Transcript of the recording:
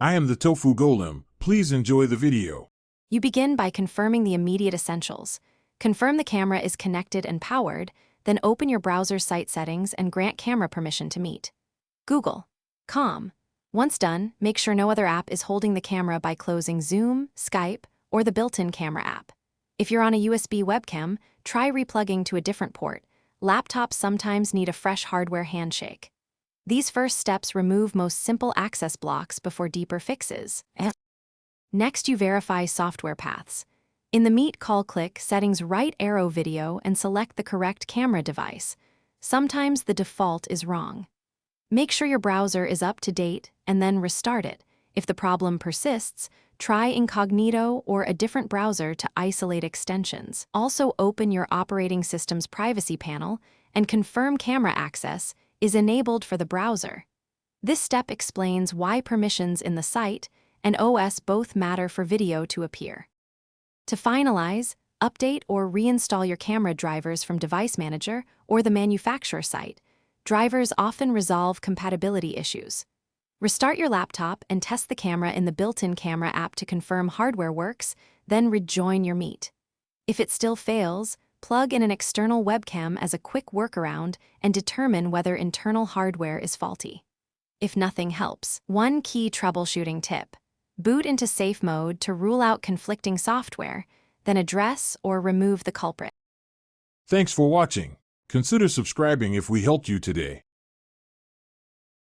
I am the Tofu Golem. Please enjoy the video. You begin by confirming the immediate essentials. Confirm the camera is connected and powered, then open your browser's site settings and grant camera permission to Meet. Google.com. Once done, make sure no other app is holding the camera by closing Zoom, Skype, or the built-in camera app. If you're on a USB webcam, try replugging to a different port. Laptops sometimes need a fresh hardware handshake. These first steps remove most simple access blocks before deeper fixes. Next, you verify software paths. In the Meet call-click settings, right arrow video and select the correct camera device. Sometimes the default is wrong. Make sure your browser is up to date and then restart it. If the problem persists, try incognito or a different browser to isolate extensions. Also, open your operating system's privacy panel and confirm camera access is enabled for the browser. This step explains why permissions in the site and OS both matter for video to appear. To finalize, update or reinstall your camera drivers from Device Manager or the manufacturer site. Drivers often resolve compatibility issues. Restart your laptop and test the camera in the built-in camera app to confirm hardware works, then rejoin your Meet. If it still fails, plug in an external webcam as a quick workaround and determine whether internal hardware is faulty. If nothing helps, one key troubleshooting tip: boot into safe mode to rule out conflicting software, then address or remove the culprit. Thanks for watching. Consider subscribing if we helped you today.